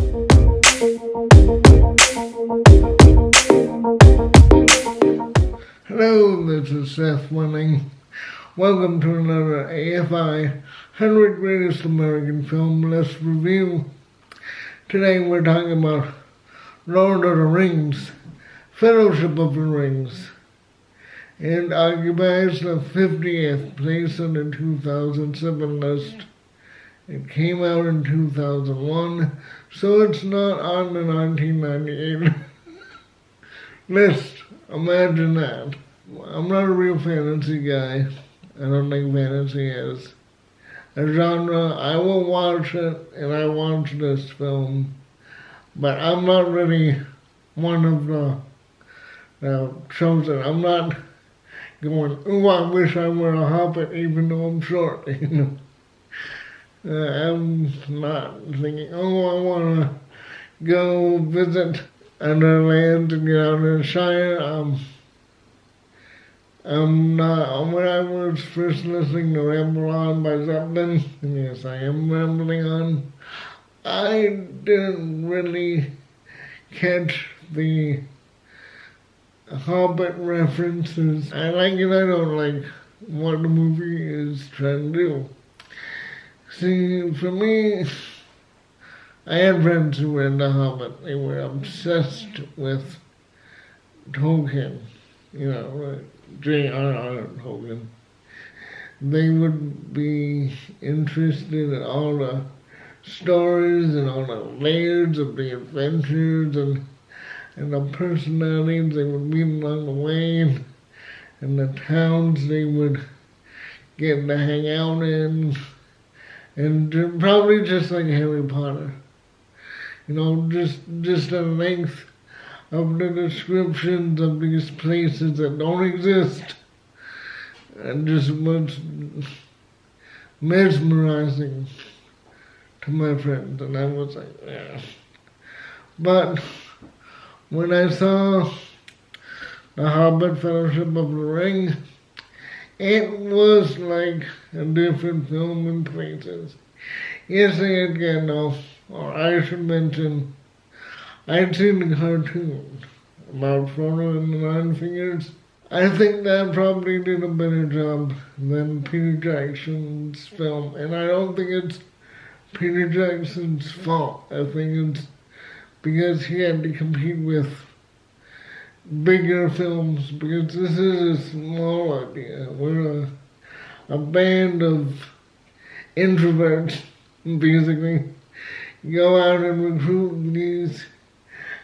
Hello, this is Seth Winning. Welcome to another AFI 100 Greatest American Film List Review. Today we're talking about Lord of the Rings, Fellowship of the Rings. It occupies the 50th place on the 2007 list. It came out in 2001, so it's not on the 1998 list. Imagine that. I'm not a real fantasy guy. I don't think fantasy is a genre. I will watch it, and I watch this film, but I'm not really one of the chosen. I'm not going, oh, I wish I were a hobbit even though I'm short, you know. I'm not thinking, oh, I want to go visit other lands and get out of the Shire. I'm not, when I was first listening to Ramble On by Zeppelin, and yes, I am rambling on, I didn't really catch the Hobbit references. I like it, I don't like what the movie is trying to do. See, for me, I had friends who read The Hobbit. They were obsessed with Tolkien, you know, J.R.R. Tolkien. They would be interested in all the stories and all the layers of the adventures and the personalities they would meet along the way and the towns they would get to hang out in. And probably just like Harry Potter. You know, just the length of the descriptions of these places that don't exist. And just was mesmerizing to my friends. And I was like, yeah. But when I saw The Hobbit, Fellowship of the Ring, it was like a different film in places. Yes, I had Gandalf, or I should mention, I'd seen the cartoon about Frodo and the Nine Fingers. I think that probably did a better job than Peter Jackson's film, and I don't think it's Peter Jackson's fault. I think it's because he had to compete with bigger films, because this is a small idea. We're a band of introverts, basically. Go out and recruit these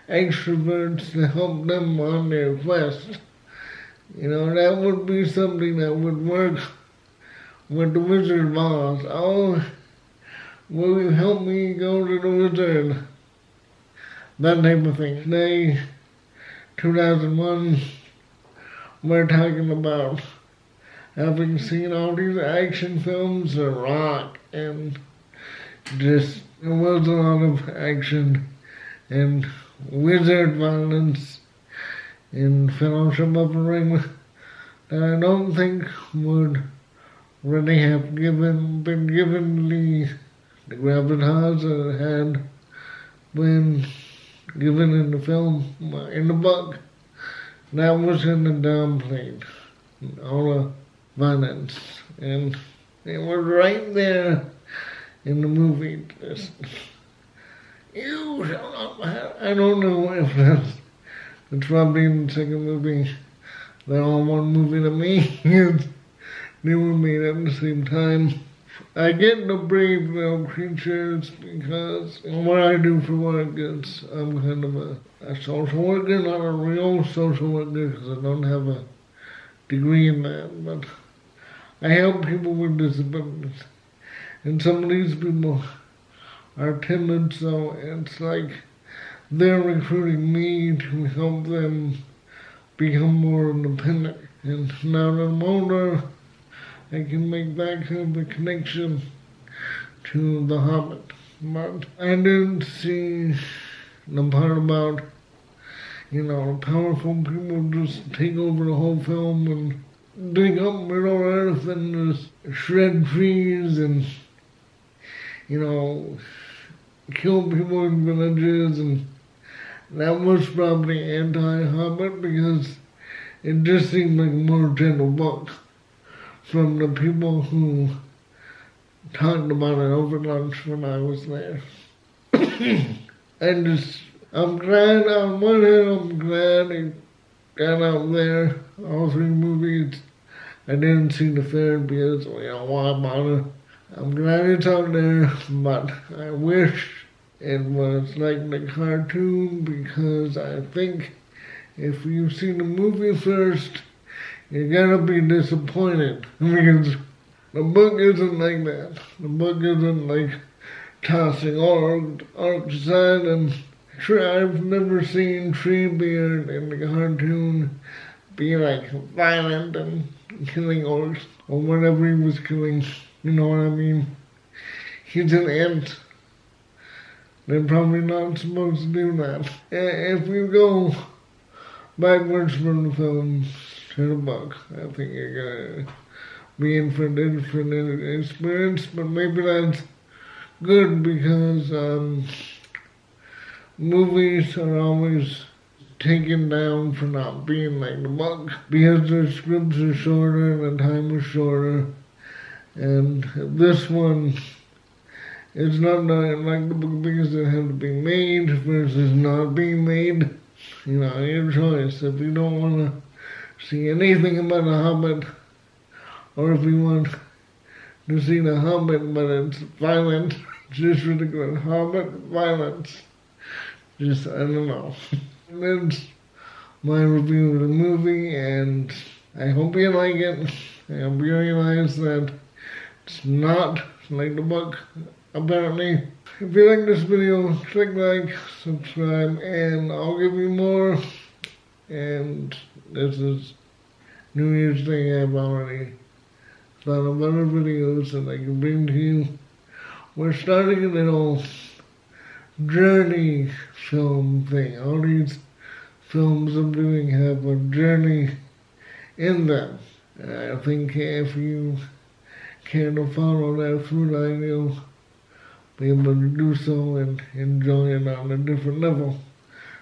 extroverts to help them on their quest. You know, that would be something that would work with the Wizard of Oz. Oh, will you help me go to the wizard? That type of thing. Today, 2001, we're talking about having seen all these action films, The Rock, and just, there was a lot of action and wizard violence in Fellowship of the Ring that I don't think would really have been given the gravitas that it had been given in the film, in the book. That was in the downplayed, all the violence, and it was right there in the movie. Just, you shall not. I don't know if it's probably in the second movie. They're all one movie to me. They were made at the same time. I get the brave little creatures because what I do for work is I'm kind of a social worker, not a real social worker because I don't have a degree in that, but I help people with disabilities. And some of these people are timid, so it's like they're recruiting me to help them become more independent. And now that I'm older, I can make that kind of a connection to The Hobbit. But I didn't see the part about, you know, powerful people just take over the whole film and dig up Middle Earth and just shred trees and, you know, kill people in villages, and that was probably anti-Hobbit because it just seemed like a more gentle book from the people who talked about it over lunch when I was there. I'm glad, on one hand, I'm glad it got out there, all three movies. I didn't see the third because, why bother? I'm glad it's out there, but I wish it was like the cartoon, because I think if you see the movie first, you're gonna be disappointed, because the book isn't like that. The book isn't like tossing orcs aside, and I've never seen Treebeard in the cartoon be like violent and killing orcs or whatever he was killing. You know what I mean? He's an ant. They're probably not supposed to do that. If you go backwards from the film to the book, I think you're gonna be in for a different experience, but maybe that's good, because movies are always taken down for not being like the book, because the scripts are shorter and the time is shorter, and this one is not like the book because it had to be made versus not being made. Your choice. If you don't want to see anything about the Hobbit, or if you want to see the Hobbit but it's violent, just ridiculous Hobbit violence, I don't know. That's my review of the movie, and I hope you like it. I hope you realize that it's not like the book, apparently. If you like this video, click like, subscribe, and I'll give you more. And this is New Year's Day. I've already thought of other videos that I can bring to you. We're starting a little journey film thing. All these films I'm doing have a journey in them. I think if you care to follow that through line, you'll be able to do so and enjoy it on a different level.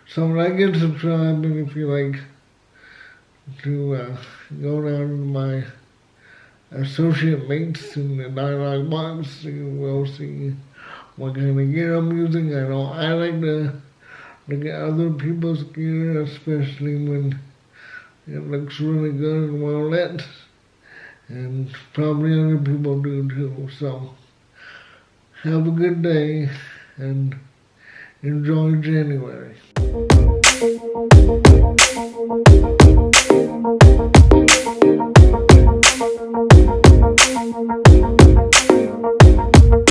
So like and subscribe, and if you like to go down to my associate links in the dialogue box, you will see what kind of gear I'm using. I know I like to look at other people's gear, especially when it looks really good and well lit, and probably other people do too. So have a good day and enjoy January.